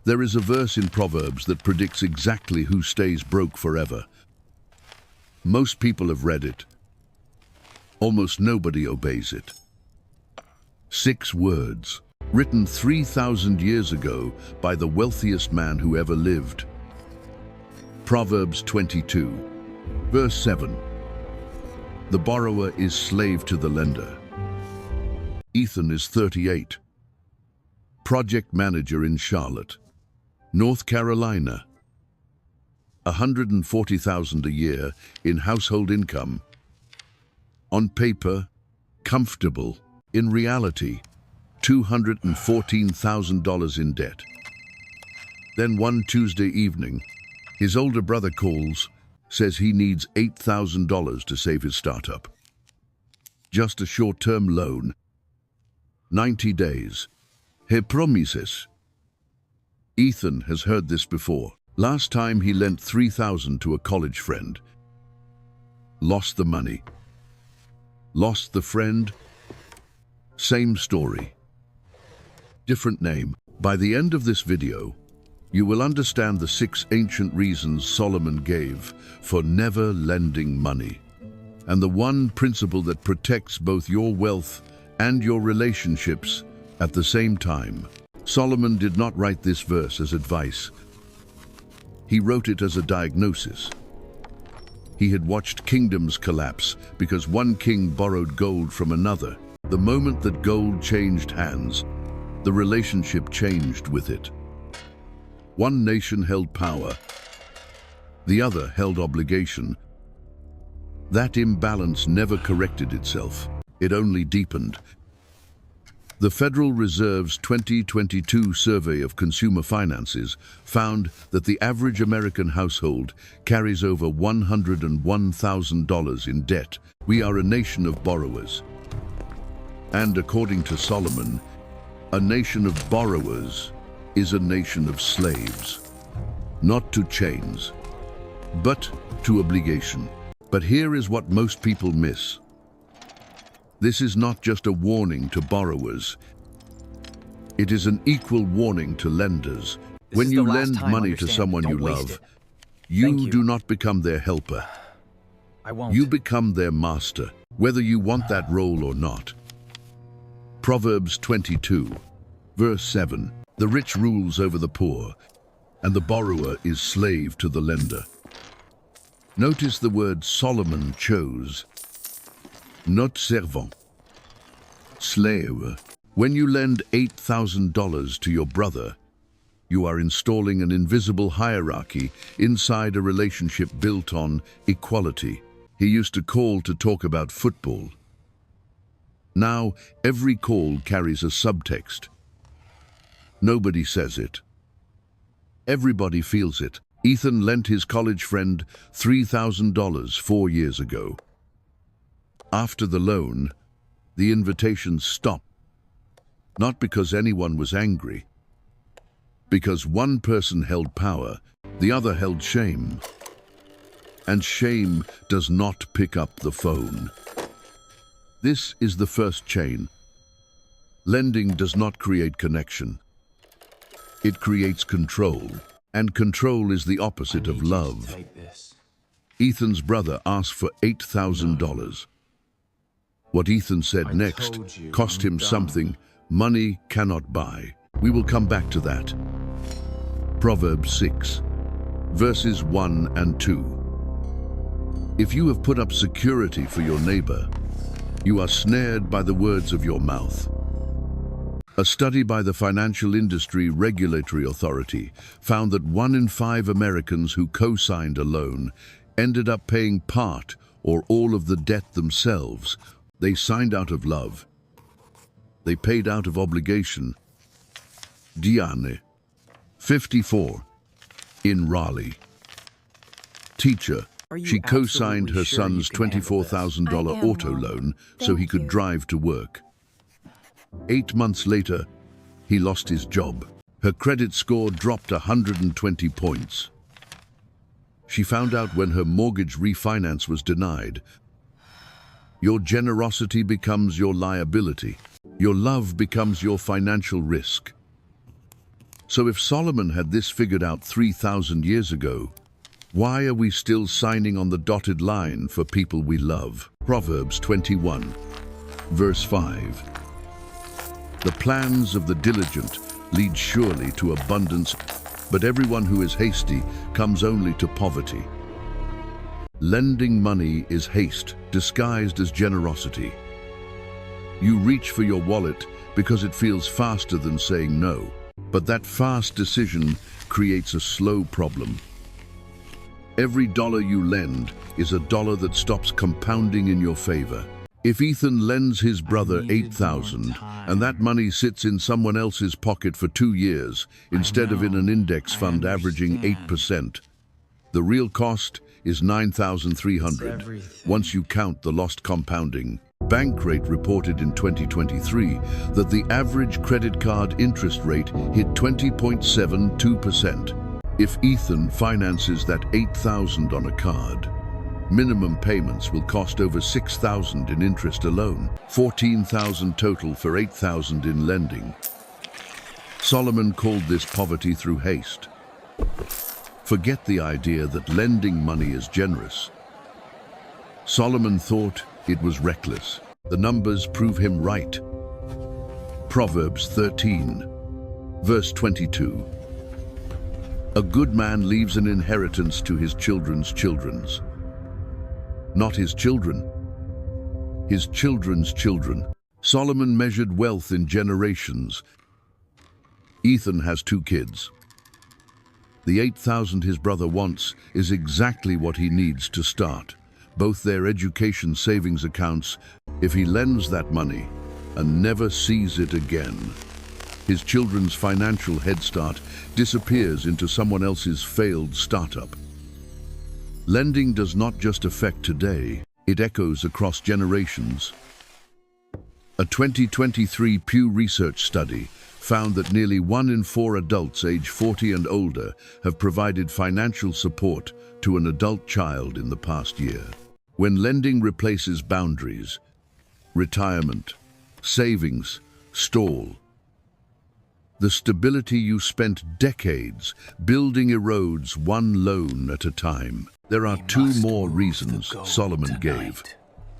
There is a verse in Proverbs that predicts exactly who stays broke forever. Most people have read it. Almost nobody obeys it. 6 words, written 3,000 years ago by the wealthiest man who ever lived. Proverbs 22, verse 7. The borrower is slave to the lender. Ethan is 38, project manager in Charlotte, North Carolina. $140,000 a year in household income. On paper, comfortable. In reality, $214,000 in debt. Then one Tuesday evening, his older brother calls, says he needs $8,000 to save his startup. Just a short-term loan, 90 days. He promises. Ethan has heard this before. Last time he lent $3,000 to a college friend. Lost the money. Lost the friend. Same story. Different name. By the end of this video, you will understand the 6 ancient reasons Solomon gave for never lending money, and the one principle that protects both your wealth and your relationships at the same time. Solomon did not write this verse as advice. He wrote it as a diagnosis. He had watched kingdoms collapse because one king borrowed gold from another. The moment that gold changed hands, the relationship changed with it. One nation held power, the other held obligation. That imbalance never corrected itself. It only deepened. The Federal Reserve's 2022 survey of consumer finances found that the average American household carries over $101,000 in debt. We are a nation of borrowers. And according to Solomon, a nation of borrowers is a nation of slaves. Not to chains, but to obligation. But here is what most people miss. This is not just a warning to borrowers. It is an equal warning to lenders. When you lend money to someone you love, you do not become their helper. I won't. You become their master, whether you want that role or not. Proverbs 22, verse 7. The rich rules over the poor, and the borrower is slave to the lender. Notice the word Solomon chose. Not servant. Slave. When you lend $8,000 to your brother, you are installing an invisible hierarchy inside a relationship built on equality. He used to call to talk about football. Now, every call carries a subtext. Nobody says it. Everybody feels it. Ethan lent his college friend $3,000 4 years ago. After the loan, the invitations stopped. Not because anyone was angry. Because one person held power, the other held shame. And shame does not pick up the phone. This is the first chain. Lending does not create connection. It creates control. And control is the opposite of love. Ethan's brother asked for $8,000. What Ethan said next cost him something money cannot buy. We will come back to that. Proverbs 6, verses 1 and 2. If you have put up security for your neighbor, you are snared by the words of your mouth. A study by the Financial Industry Regulatory Authority found that 1 in 5 Americans who co-signed a loan ended up paying part or all of the debt themselves. They signed out of love. They paid out of obligation. Diane, 54, in Raleigh. Teacher, she co-signed her son's $24,000 auto loan so he could drive to work. 8 months later, he lost his job. Her credit score dropped 120 points. She found out when her mortgage refinance was denied. Your generosity becomes your liability. Your love becomes your financial risk. So if Solomon had this figured out 3,000 years ago, why are we still signing on the dotted line for people we love? Proverbs 21, verse 5. The plans of the diligent lead surely to abundance, but everyone who is hasty comes only to poverty. Lending money is haste, disguised as generosity. You reach for your wallet because it feels faster than saying no, but that fast decision creates a slow problem. Every dollar you lend is a dollar that stops compounding in your favor. If Ethan lends his brother $8,000 and that money sits in someone else's pocket for 2 years instead of in an index fund averaging 8%, the real cost is $9,300 once you count the lost compounding. Bankrate reported in 2023 that the average credit card interest rate hit 20.72%. If Ethan finances that $8,000 on a card, minimum payments will cost over $6,000 in interest alone, $14,000 total for $8,000 in lending. Solomon called this poverty through haste. Forget the idea that lending money is generous. Solomon thought it was reckless. The numbers prove him right. Proverbs 13, verse 22. A good man leaves an inheritance to his children's children. Not his children, his children's children. Solomon measured wealth in generations. Ethan has 2 kids. The $8,000 his brother wants is exactly what he needs to start both their education savings accounts if he lends that money and never sees it again. His children's financial head start disappears into someone else's failed startup. Lending does not just affect today, it echoes across generations. A 2023 Pew Research study found that nearly 1 in 4 adults age 40 and older have provided financial support to an adult child in the past year. When lending replaces boundaries, retirement, savings stall. The stability you spent decades building erodes one loan at a time. There are 2 more reasons Solomon gave.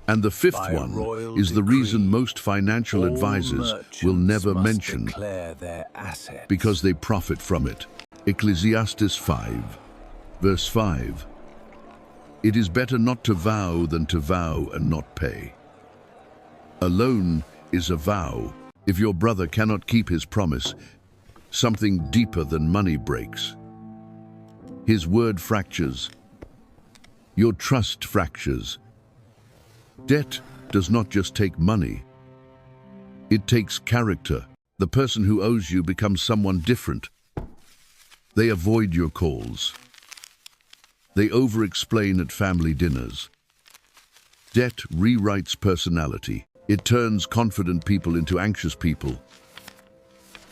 And the 5th one is the reason most financial advisors will never mention, because they profit from it. Ecclesiastes 5, verse 5. It is better not to vow than to vow and not pay. A loan is a vow. If your brother cannot keep his promise, something deeper than money breaks. His word fractures. Your trust fractures. Debt does not just take money. It takes character. The person who owes you becomes someone different. They avoid your calls. They over-explain at family dinners. Debt rewrites personality. It turns confident people into anxious people.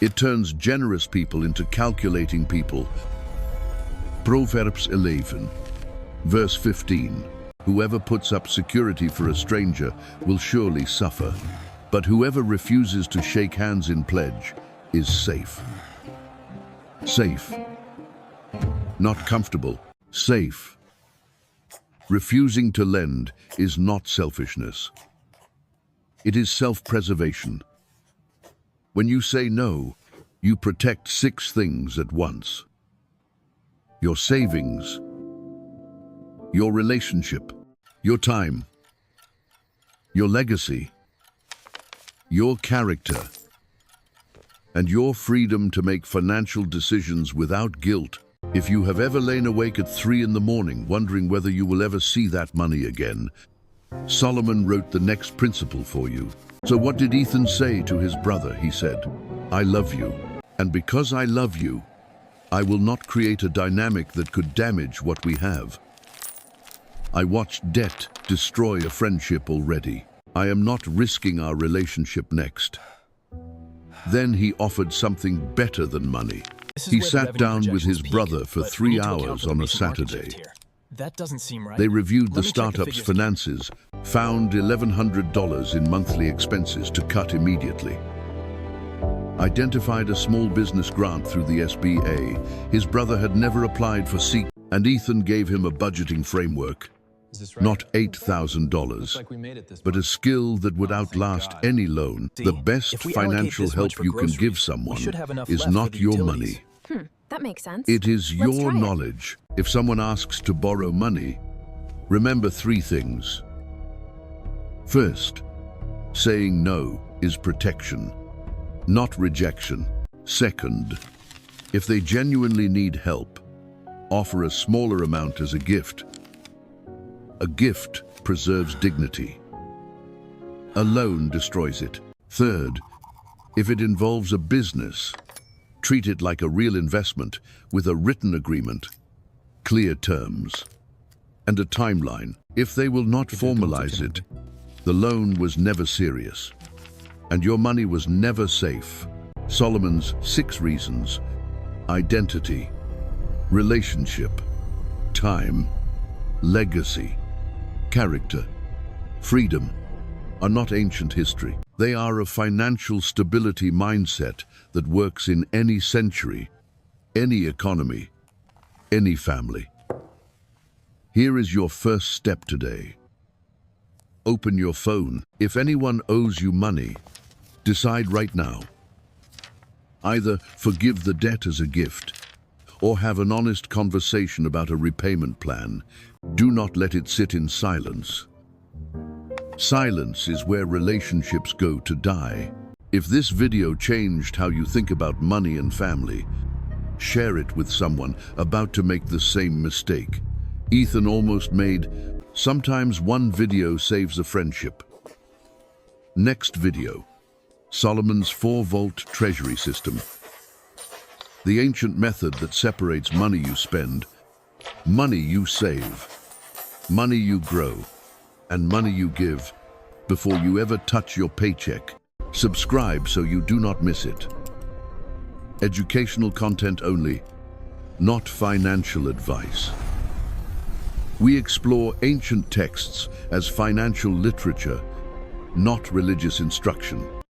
It turns generous people into calculating people. Proverbs 11, verse 15. Whoever puts up security for a stranger will surely suffer, but whoever refuses to shake hands in pledge is safe. Safe. Not comfortable. Safe. Refusing to lend is not selfishness. It is self-preservation. When you say no, you protect 6 things at once. Your savings, your relationship, your time, your legacy, your character, and your freedom to make financial decisions without guilt. If you have ever lain awake at 3 in the morning wondering whether you will ever see that money again, Solomon wrote the next principle for you. So what did Ethan say to his brother? He said, "I love you, and because I love you, I will not create a dynamic that could damage what we have. I watched debt destroy a friendship already. I am not risking our relationship next." Then he offered something better than money. He sat down with his brother for 3 hours on a Saturday. That doesn't seem right. They reviewed the startup's finances, found $1,100 in monthly expenses to cut immediately. identified a small business grant through the SBA. His brother had never applied for SEEK, and Ethan gave him a budgeting framework. Is this right? Not Looks $8,000, like we made it this but a month. skill that would outlast God. any loan. See, The best if we allocate financial this help much for you can give groceries, someone we should have enough is left for not the your utilities. money. That makes sense. It is Let's your try it. knowledge. If someone asks to borrow money, remember 3 things. First, saying no is protection, not rejection. Second, if they genuinely need help, offer a smaller amount as a gift. A gift preserves dignity. A loan destroys it. Third, if it involves a business, treat it like a real investment with a written agreement, clear terms, and a timeline. If they will not formalize it, the loan was never serious, and your money was never safe. Solomon's 6 reasons: identity, relationship, time, legacy, character, freedom, are not ancient history. They are a financial stability mindset that works in any century, any economy, any family. Here is your first step today. Open your phone. If anyone owes you money, decide right now. Either forgive the debt as a gift, or have an honest conversation about a repayment plan. Do not let it sit in silence. Silence is where relationships go to die. If this video changed how you think about money and family, share it with someone about to make the same mistake. Ethan almost made. Sometimes one video saves a friendship. Next video, Solomon's 4-vault treasury system. The ancient method that separates money you spend, money you save, money you grow, and money you give before you ever touch your paycheck. Subscribe so you do not miss it. Educational content only, not financial advice. We explore ancient texts as financial literature, not religious instruction.